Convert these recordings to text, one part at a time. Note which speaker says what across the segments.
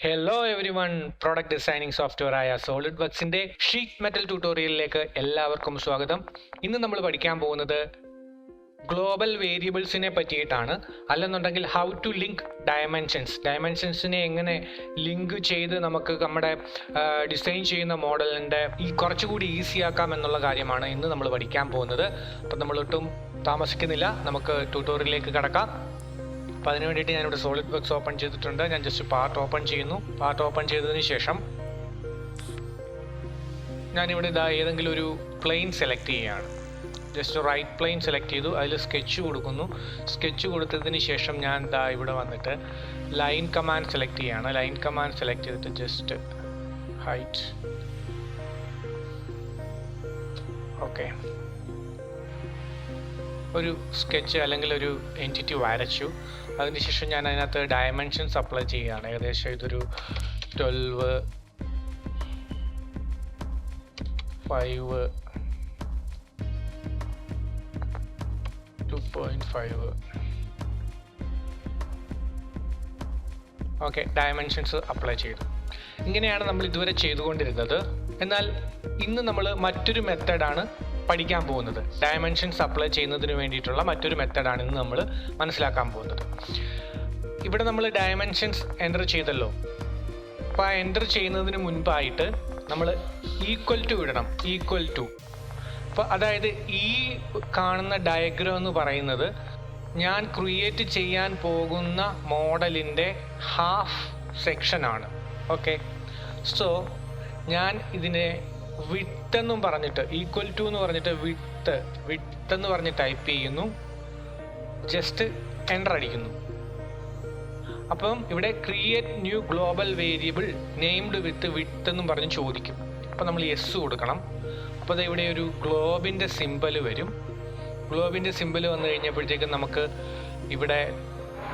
Speaker 1: Hello every one, product designing software ആയ solid sheet metal ട്യൂട്ടോറിയലിലേക്ക് എല്ലാവർക്കും സ്വാഗതം. ഇന്ന് നമ്മൾ പഠിക്കാൻ പോകുന്നത് ഗ്ലോബൽ വേരിയബിൾസിനെ പറ്റിയിട്ടാണ്. അല്ലെന്നുണ്ടെങ്കിൽ ഹൗ ടു ലിങ്ക് ഡയമെൻഷൻസിനെ എങ്ങനെ ലിങ്ക് ചെയ്ത് നമുക്ക് നമ്മുടെ ഡിസൈൻ ചെയ്യുന്ന മോഡലിൻ്റെ കുറച്ചുകൂടി ഈസി ആക്കാം എന്നുള്ള കാര്യമാണ് ഇന്ന് നമ്മൾ പഠിക്കാൻ പോകുന്നത്. അപ്പം നമ്മളൊട്ടും താമസിക്കുന്നില്ല, നമുക്ക് ട്യൂട്ടോറിയലിലേക്ക് കടക്കാം. അപ്പോൾ അതിന് വേണ്ടിയിട്ട് ഞാനിവിടെ സോളിഡ് വർക്ക്സ് ഓപ്പൺ ചെയ്തിട്ടുണ്ട്. ഞാൻ ജസ്റ്റ് പാർട്ട് ഓപ്പൺ ചെയ്യുന്നു. പാർട്ട് ഓപ്പൺ ചെയ്തതിന് ശേഷം ഞാനിവിടെ ഏതെങ്കിലും ഒരു പ്ലെയിൻ സെലക്ട് ചെയ്യുകയാണ്. ജസ്റ്റ് റൈറ്റ് പ്ലെയിൻ സെലക്ട് ചെയ്തു, അതിൽ സ്കെച്ച് കൊടുക്കുന്നു. സ്കെച്ച് കൊടുത്തതിന് ശേഷം ഞാൻ ഇവിടെ വന്നിട്ട് ലൈൻ കമാൻഡ് സെലക്ട് ചെയ്യുകയാണ്. ലൈൻ കമാൻഡ് സെലക്ട് ചെയ്തിട്ട് ജസ്റ്റ് ഹൈറ്റ്, ഓക്കെ, ഒരു സ്കെച്ച് അല്ലെങ്കിൽ ഒരു എൻറ്റിറ്റി വരച്ചു. അതിനുശേഷം ഞാൻ അതിനകത്ത് ഡയമെൻഷൻസ് അപ്ലൈ ചെയ്യുകയാണ്. ഏകദേശം ഇതൊരു 12, 5, 2.5. ഓക്കെ, ഡയമെൻഷൻസ് അപ്ലൈ ചെയ്തു. ഇങ്ങനെയാണ് നമ്മൾ ഇതുവരെ ചെയ്തുകൊണ്ടിരുന്നത്. എന്നാൽ ഇന്ന് നമ്മൾ മറ്റൊരു മെത്തേഡാണ് പഠിക്കാൻ പോകുന്നത്. ഡയമെൻഷൻസ് അപ്ലൈ ചെയ്യുന്നതിന് വേണ്ടിയിട്ടുള്ള മറ്റൊരു മെത്തേഡാണ് ഇന്ന് നമ്മൾ മനസ്സിലാക്കാൻ പോകുന്നത്. ഇവിടെ നമ്മൾ ഡയമെൻഷൻസ് എൻ്റർ ചെയ്തല്ലോ. അപ്പോൾ ആ എൻ്റർ ചെയ്യുന്നതിന് മുൻപായിട്ട് നമ്മൾ ഈക്വൽ ടു ഇടണം. ഈക്വൽ ടു, അപ്പോൾ അതായത് ഈ കാണുന്ന ഡയഗ്രാം എന്ന് പറയുന്നത് ഞാൻ ക്രിയേറ്റ് ചെയ്യാൻ പോകുന്ന മോഡലിൻ്റെ ഹാഫ് സെക്ഷനാണ്. ഓക്കെ, സോ ഞാൻ ഇതിനെ വിഡ്ത്ത് എന്നും പറഞ്ഞിട്ട്, ഈക്വൽ ടു എന്ന് പറഞ്ഞിട്ട് വിഡ്ത്ത് എന്ന് പറഞ്ഞ് ടൈപ്പ് ചെയ്യുന്നു. ജസ്റ്റ് എൻ്റർ അടിക്കുന്നു. അപ്പം ഇവിടെ create new global variable named with width എന്നും പറഞ്ഞ് ചോദിക്കും. അപ്പോൾ നമ്മൾ യെസ് കൊടുക്കണം. അപ്പോൾ ഇവിടെ ഒരു ഗ്ലോബിൻ്റെ സിമ്പൽ വരും. ഗ്ലോബിൻ്റെ സിമ്പൽ വന്നു കഴിഞ്ഞപ്പോഴത്തേക്കും നമുക്ക് ഇവിടെ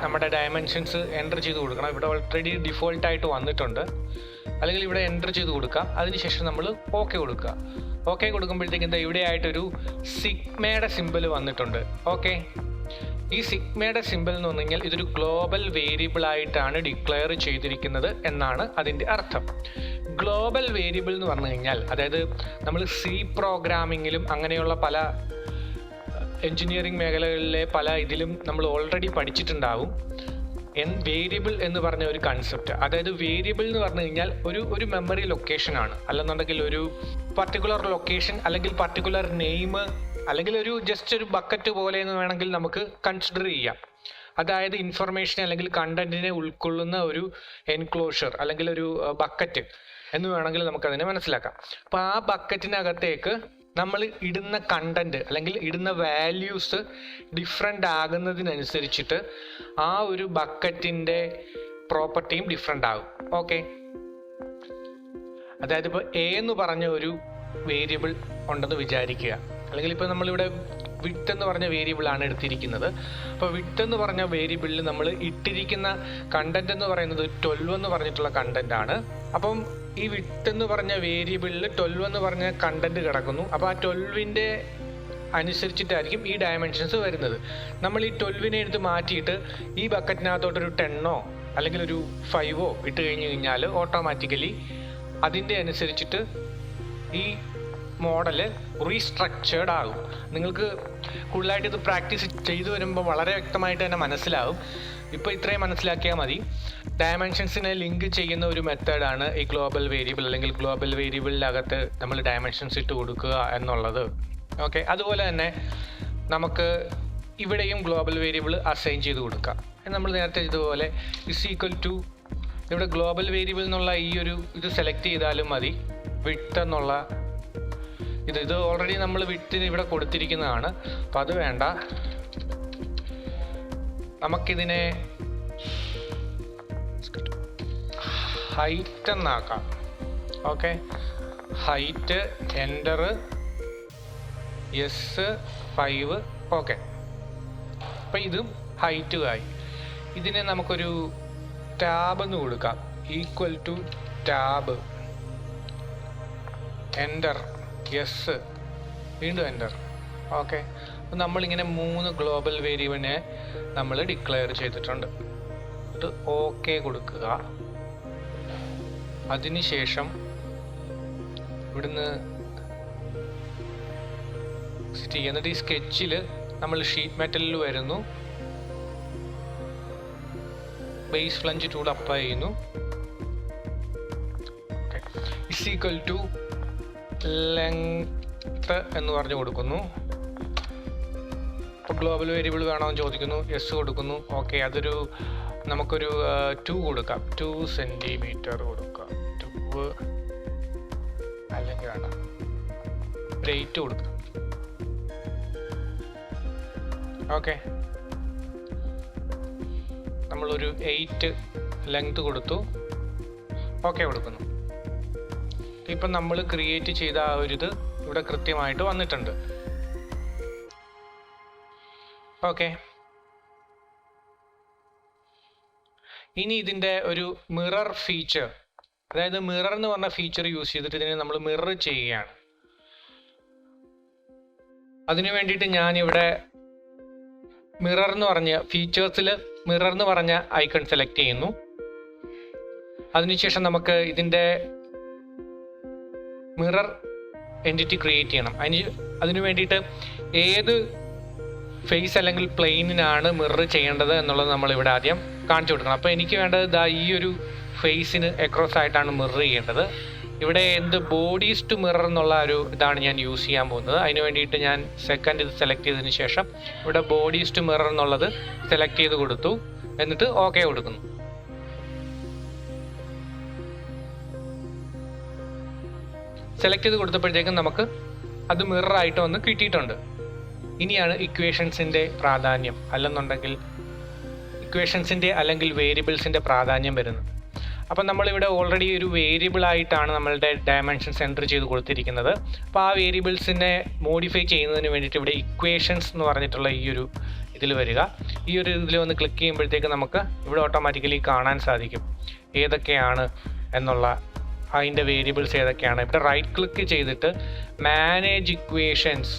Speaker 1: നമ്മുടെ ഡയമെൻഷൻസ് എൻ്റർ ചെയ്ത് കൊടുക്കണം. ഇവിടെ ഓൾറെഡി ഡിഫോൾട്ടായിട്ട് വന്നിട്ടുണ്ട്. അല്ലെങ്കിൽ ഇവിടെ എൻ്റർ ചെയ്ത് കൊടുക്കാം. അതിനുശേഷം നമ്മൾ ഓക്കെ കൊടുക്കുക. ഓക്കെ കൊടുക്കുമ്പോഴത്തേക്കും എന്താ ഇവിടെ ആയിട്ടൊരു സിഗ്മയുടെ സിമ്പൽ വന്നിട്ടുണ്ട്. ഓക്കെ, ഈ സിഗ്മയുടെ സിമ്പൽ എന്ന് പറഞ്ഞു കഴിഞ്ഞാൽ ഇതൊരു ഗ്ലോബൽ വേരിയബിൾ ആയിട്ടാണ് ഡിക്ലെയർ ചെയ്തിരിക്കുന്നത് എന്നാണ് അതിൻ്റെ അർത്ഥം. ഗ്ലോബൽ വേരിയബിൾ എന്ന് പറഞ്ഞു കഴിഞ്ഞാൽ, അതായത് നമ്മൾ സി പ്രോഗ്രാമിങ്ങിലും അങ്ങനെയുള്ള പല എൻജിനീയറിംഗ് മേഖലകളിലെ പല ഇതിലും നമ്മൾ ഓൾറെഡി പഠിച്ചിട്ടുണ്ടാവും വേരിയബിൾ എന്ന് പറഞ്ഞ ഒരു കൺസെപ്റ്റ്. അതായത് വേരിയബിൾ എന്ന് പറഞ്ഞു കഴിഞ്ഞാൽ ഒരു മെമ്മറി ലൊക്കേഷനാണ്. അല്ലെന്നുണ്ടെങ്കിൽ ഒരു പർട്ടിക്കുലർ ലൊക്കേഷൻ, അല്ലെങ്കിൽ പർട്ടിക്കുലർ നെയിം, അല്ലെങ്കിൽ ഒരു ജസ്റ്റ് ഒരു ബക്കറ്റ് പോലെ എന്ന് വേണമെങ്കിൽ നമുക്ക് കൺസിഡർ ചെയ്യാം. അതായത് ഇൻഫർമേഷൻ അല്ലെങ്കിൽ കണ്ടന്റിനെ ഉൾക്കൊള്ളുന്ന ഒരു എൻക്ലോഷർ അല്ലെങ്കിൽ ഒരു ബക്കറ്റ് എന്ന് വേണമെങ്കിൽ നമുക്കതിനെ മനസ്സിലാക്കാം. അപ്പോൾ ആ ബക്കറ്റിനകത്തേക്ക് നമ്മൾ ഇടുന്ന കണ്ടന്റ് അല്ലെങ്കിൽ ഇടുന്ന വാല്യൂസ് ഡിഫറെൻ്റ് ആകുന്നതിനനുസരിച്ചിട്ട് ആ ഒരു ബക്കറ്റിൻ്റെ പ്രോപ്പർട്ടിയും ഡിഫറെൻ്റ് ആകും. ഓക്കെ, അതായത് ഇപ്പോൾ എ എന്ന് പറഞ്ഞ ഒരു വേരിയബിൾ ഉണ്ടെന്ന് വിചാരിക്കുക. അല്ലെങ്കിൽ ഇപ്പോൾ നമ്മളിവിടെ വിഡ്ത്ത് എന്ന് പറഞ്ഞ വേരിയബിളാണ് എടുത്തിരിക്കുന്നത്. അപ്പോൾ വിഡ്ത്ത് എന്ന് പറഞ്ഞ വേരിയബിളിൽ നമ്മൾ ഇട്ടിരിക്കുന്ന കണ്ടന്റ് എന്ന് പറയുന്നത് 12 എന്ന് പറഞ്ഞിട്ടുള്ള കണ്ടന്റ് ആണ്. അപ്പം ഈ വിഡ്ത്ത് എന്ന് പറഞ്ഞ വേരിയബിളിൽ 12 എന്ന് പറഞ്ഞ കണ്ടന്റ് കിടക്കുന്നു. അപ്പോൾ ആ 12ൻ്റെ അനുസരിച്ചിട്ടായിരിക്കും ഈ ഡയമെൻഷൻസ് വരുന്നത്. നമ്മൾ ഈ 12നെ എടുത്ത് മാറ്റിയിട്ട് ഈ ബക്കറ്റിനകത്തോട്ടൊരു 10 അല്ലെങ്കിൽ ഒരു 5 ഇട്ട് കഴിഞ്ഞ് കഴിഞ്ഞാൽ ഓട്ടോമാറ്റിക്കലി അതിൻ്റെ അനുസരിച്ചിട്ട് ഈ മോഡല് റീസ്ട്രക്ചേർഡ് ആകും. നിങ്ങൾക്ക് കൂടുതലായിട്ട് ഇത് പ്രാക്ടീസ് ചെയ്തു വരുമ്പോൾ വളരെ വ്യക്തമായിട്ട് തന്നെ മനസ്സിലാവും. ഇപ്പോൾ ഇത്രയും മനസ്സിലാക്കിയാൽ മതി. ഡയമെൻഷൻസിനെ ലിങ്ക് ചെയ്യുന്ന ഒരു മെത്തേഡാണ് ഈ ഗ്ലോബൽ വേരിയബിൾ, അല്ലെങ്കിൽ ഗ്ലോബൽ വേരിയബിളിനകത്ത് നമ്മൾ ഡയമെൻഷൻസ് ഇട്ട് കൊടുക്കുക എന്നുള്ളത്. ഓക്കെ, അതുപോലെ തന്നെ നമുക്ക് ഇവിടെയും ഗ്ലോബൽ വേരിയബിൾ അസൈൻ ചെയ്ത് കൊടുക്കാം. നമ്മൾ നേരത്തെ ഇതുപോലെ ഇസ് ഈക്വൽ ടു, ഇവിടെ ഗ്ലോബൽ വേരിയബിൾ എന്നുള്ള ഈ ഒരു ഇത് സെലക്ട് ചെയ്താലും മതി. വിഡ്ത്ത് എന്നുള്ള ഇത് ഓൾറെഡി നമ്മൾ വിഡ്ത്തിന് ഇവിടെ കൊടുത്തിരിക്കുന്നതാണ്. അപ്പം അത് വേണ്ട, നമുക്കിതിനെ ഹൈറ്റ് എന്നാക്കാം. Okay, height, enter, yes, 5. Okay, അപ്പം ഇതും ഹൈറ്റ് ആയി. ഇതിനെ നമുക്കൊരു ടാബ് എന്ന് കൊടുക്കാം. Equal to tab, enter, yes, വീണ്ടും എൻ്റർ. ഓക്കെ, അപ്പം നമ്മളിങ്ങനെ 3 ഗ്ലോബൽ വേരിയബിളിനെ നമ്മൾ ഡിക്ലെയർ ചെയ്തിട്ടുണ്ട്. ഓക്കെ കൊടുക്കുക. അതിനുശേഷം ഇവിടുന്ന് എന്നിട്ട് ഈ സ്കെച്ചിൽ നമ്മൾ ഷീറ്റ് മെറ്റലിൽ വരുന്നു, ബേസ് ഫ്ലഞ്ച് ടൂൾ അപ്ലൈ ചെയ്യുന്നു. ഇസ് ഈക്വൽ ടു ലെങ്ത് എന്ന് പറഞ്ഞു കൊടുക്കുന്നു. ഇപ്പോൾ ഗ്ലോബൽ വേരിയബിൾ വേണമെന്ന് ചോദിക്കുന്നു, യെസ് കൊടുക്കുന്നു. ഓക്കെ, അതൊരു നമുക്കൊരു 2 കൊടുക്കാം, 2 സെൻറ്റിമീറ്റർ കൊടുക്കാം. 2 അല്ലെങ്കിൽ വേണ്ട, ഒരു 8 കൊടുക്കാം. ഓക്കെ, നമ്മളൊരു 8 ലെങ്ത് കൊടുത്തു. ഓക്കെ കൊടുക്കുന്നു. ഇപ്പം നമ്മൾ ക്രിയേറ്റ് ചെയ്ത ആ ഒരു ഇത് ഇവിടെ കൃത്യമായിട്ട് വന്നിട്ടുണ്ട്. ഓക്കെ, ഇനി ഇതിൻ്റെ ഒരു മിറർ ഫീച്ചർ, അതായത് മിറർ എന്ന് പറഞ്ഞ ഫീച്ചർ യൂസ് ചെയ്തിട്ട് ഇതിനെ നമ്മൾ മിറർ ചെയ്യുകയാണ്. അതിനു വേണ്ടിയിട്ട് ഞാനിവിടെ മിറർ എന്ന് പറഞ്ഞ ഫീച്ചേഴ്സിൽ മിറർ എന്ന് പറഞ്ഞ ഐക്കൺ സെലക്ട് ചെയ്യുന്നു. അതിനുശേഷം നമുക്ക് ഇതിൻ്റെ മിറർ എൻറ്റിറ്റി ക്രിയേറ്റ് ചെയ്യണം. അതിനു വേണ്ടിയിട്ട് ഏത് ഫേസ് അല്ലെങ്കിൽ പ്ലെയിനിനാണ് മിറർ ചെയ്യേണ്ടത് എന്നുള്ളത് നമ്മൾ ഇവിടെ ആദ്യം കാണിച്ചു കൊടുക്കണം. അപ്പോൾ എനിക്ക് വേണ്ടത് ഇതാ ഈ ഒരു ഫേസിന് അക്രോസ് ആയിട്ടാണ് മിറർ ചെയ്യേണ്ടത്. ഇവിടെ എന്ത് ബോഡീസ് ടു മിറർ എന്നുള്ള ഒരു ഇതാണ് ഞാൻ യൂസ് ചെയ്യാൻ പോകുന്നത്. അതിന് വേണ്ടിയിട്ട് ഞാൻ സെക്കൻഡ് ഇത് സെലക്ട് ചെയ്തതിന് ശേഷം ഇവിടെ ബോഡീസ് ടു മിറർ എന്നുള്ളത് സെലക്ട് ചെയ്ത് കൊടുത്തു. എന്നിട്ട് ഓക്കെ കൊടുക്കുന്നു. സെലക്ട് ചെയ്ത് കൊടുത്തപ്പോഴത്തേക്കും നമുക്ക് അത് മിററായിട്ട് വന്ന് കിട്ടിയിട്ടുണ്ട്. ഇനിയാണ് ഇക്വേഷൻസിൻ്റെ പ്രാധാന്യം, അല്ലെന്നുണ്ടെങ്കിൽ ഇക്വേഷൻസിൻ്റെ അല്ലെങ്കിൽ വേരിയബിൾസിൻ്റെ പ്രാധാന്യം വരുന്നത്. അപ്പം നമ്മളിവിടെ ഓൾറെഡി ഒരു വേരിയബിൾ ആയിട്ടാണ് നമ്മളുടെ ഡയമെൻഷൻസ് എൻ്റർ ചെയ്ത് കൊടുത്തിരിക്കുന്നത്. അപ്പോൾ ആ വേരിയബിൾസിനെ മോഡിഫൈ ചെയ്യുന്നതിന് വേണ്ടിയിട്ട് ഇവിടെ ഇക്വേഷൻസ് എന്ന് പറഞ്ഞിട്ടുള്ള ഈ ഒരു ഇതിൽ വരിക. ഈ ഒരു ഇതിൽ വന്ന് ക്ലിക്ക് ചെയ്യുമ്പോഴത്തേക്ക് നമുക്ക് ഇവിടെ ഓട്ടോമാറ്റിക്കലി കാണാൻ സാധിക്കും ഏതൊക്കെയാണ് എന്നുള്ള അതിൻ്റെ വേരിയബിൾസ് ഏതൊക്കെയാണ്. ഇവിടെ റൈറ്റ് ക്ലിക്ക് ചെയ്തിട്ട് മാനേജ് ഇക്വേഷൻസ്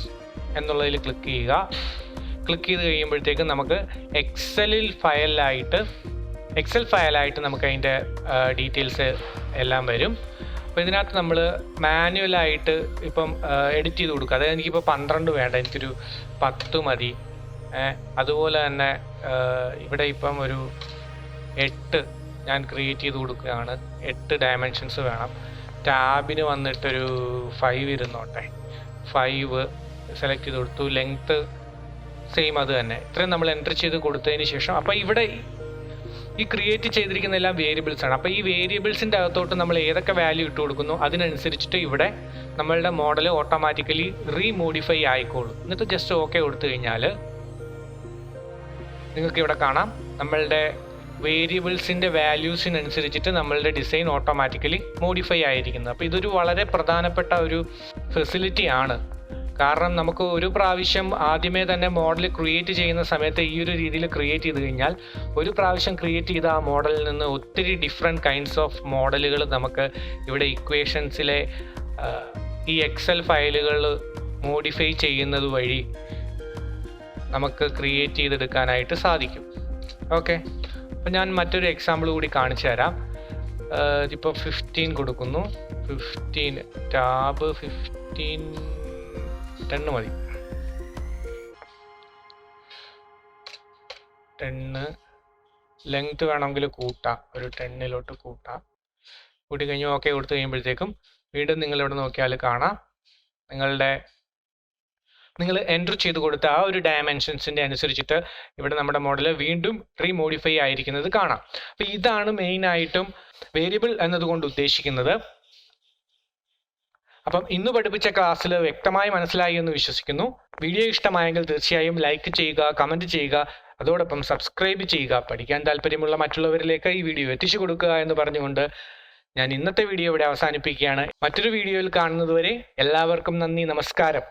Speaker 1: എന്നുള്ളതിൽ ക്ലിക്ക് ചെയ്യുക. ക്ലിക്ക് ചെയ്ത് കഴിയുമ്പോഴത്തേക്കും നമുക്ക് എക്സൽ ഫയലായിട്ട് നമുക്ക് അതിൻ്റെ ഡീറ്റെയിൽസ് എല്ലാം വരും. അപ്പോൾ ഇതിനകത്ത് നമ്മൾ മാനുവലായിട്ട് ഇപ്പം എഡിറ്റ് ചെയ്ത് കൊടുക്കുക. അതായത് എനിക്കിപ്പോൾ 12 വേണ്ട, എനിക്കൊരു 10 മതി. അതുപോലെ തന്നെ ഇവിടെ ഇപ്പം ഒരു 8 ഞാൻ ക്രിയേറ്റ് ചെയ്ത് കൊടുക്കുകയാണ്. 8 ഡയമെൻഷൻസ് വേണം. ടാബിന് വന്നിട്ടൊരു 5 ഇരുന്നോട്ടെ. 5 സെലക്ട് ചെയ്ത് കൊടുത്തു. ലെങ്ത്ത് സെയിം അത് തന്നെ. ഇത്രയും നമ്മൾ എൻ്റർ ചെയ്ത് കൊടുത്തതിന് ശേഷം അപ്പോൾ ഇവിടെ ഈ ക്രിയേറ്റ് ചെയ്തിരിക്കുന്ന എല്ലാം വേരിയബിൾസ് ആണ്. അപ്പോൾ ഈ വേരിയബിൾസിൻ്റെ അകത്തോട്ട് നമ്മൾ ഏതൊക്കെ വാല്യൂ ഇട്ട് കൊടുക്കുന്നു അതിനനുസരിച്ചിട്ട് ഇവിടെ നമ്മളുടെ മോഡൽ ഓട്ടോമാറ്റിക്കലി റീമോഡിഫൈ ആയിക്കോളും. എന്നിട്ട് ജസ്റ്റ് ഓക്കെ കൊടുത്തു കഴിഞ്ഞാൽ നിങ്ങൾക്ക് ഇവിടെ കാണാം നമ്മളുടെ വേരിയബിൾസിൻ്റെ വാല്യൂസിനനുസരിച്ചിട്ട് നമ്മളുടെ ഡിസൈൻ ഓട്ടോമാറ്റിക്കലി മോഡിഫൈ ആയിരിക്കുന്നത്. അപ്പോൾ ഇതൊരു വളരെ പ്രധാനപ്പെട്ട ഒരു ഫെസിലിറ്റി ആണ്. കാരണം നമുക്ക് ഒരു പ്രാവശ്യം ആദ്യമേ തന്നെ മോഡൽ ക്രിയേറ്റ് ചെയ്യുന്ന സമയത്ത് ഈ ഒരു രീതിയിൽ ക്രിയേറ്റ് ചെയ്ത് കഴിഞ്ഞാൽ ഒരു പ്രാവശ്യം ക്രിയേറ്റ് ചെയ്ത ആ മോഡലിൽ നിന്ന് ഒത്തിരി ഡിഫറെൻറ്റ് കൈൻഡ്സ് ഓഫ് മോഡലുകൾ നമുക്ക് ഇവിടെ ഇക്വേഷൻസിലെ ഈ എക്സൽ ഫയലുകൾ മോഡിഫൈ ചെയ്യുന്നത് വഴി നമുക്ക് ക്രിയേറ്റ് ചെയ്തെടുക്കാനായിട്ട് സാധിക്കും. ഓക്കെ, അപ്പോൾ ഞാൻ മറ്റൊരു എക്സാമ്പിൾ കൂടി കാണിച്ചു തരാം. ഇതിപ്പോൾ 15 കൊടുക്കുന്നു. 15 ടാബ് 15 10 മതി. 10 ലെങ്ത് വേണമെങ്കിൽ കൂട്ടാം, ഒരു 10 കൂട്ടാം. കൂട്ടി കഴിഞ്ഞ് ഓക്കെ കൊടുത്തു കഴിയുമ്പോഴത്തേക്കും വീണ്ടും നിങ്ങളിവിടെ നോക്കിയാൽ കാണാം നിങ്ങൾ എൻ്റർ ചെയ്ത് കൊടുത്ത ആ ഒരു ഡയമെൻഷൻസിൻ്റെ അനുസരിച്ചിട്ട് ഇവിടെ നമ്മുടെ മോഡൽ വീണ്ടും റീമോഡിഫൈ ആയിരിക്കുന്നത് കാണാം. അപ്പോൾ ഇതാണ് മെയിനായിട്ടും വേരിയബിൾ എന്നതുകൊണ്ട് ഉദ്ദേശിക്കുന്നത്. അപ്പം ഇന്ന് പഠിപ്പിച്ച ക്ലാസ്സിൽ വ്യക്തമായി മനസ്സിലായി എന്ന് വിശ്വസിക്കുന്നു. വീഡിയോ ഇഷ്ടമായെങ്കിൽ തീർച്ചയായും ലൈക്ക് ചെയ്യുക, കമൻറ്റ് ചെയ്യുക, അതോടൊപ്പം സബ്സ്ക്രൈബ് ചെയ്യുക. പഠിക്കാൻ താല്പര്യമുള്ള മറ്റുള്ളവരിലേക്ക് ഈ വീഡിയോ എത്തിച്ചു കൊടുക്കുക എന്ന് പറഞ്ഞുകൊണ്ട് ഞാൻ ഇന്നത്തെ വീഡിയോ ഇവിടെ അവസാനിപ്പിക്കുകയാണ്. മറ്റൊരു വീഡിയോയിൽ കാണുന്നതുവരെ എല്ലാവർക്കും നന്ദി, നമസ്കാരം.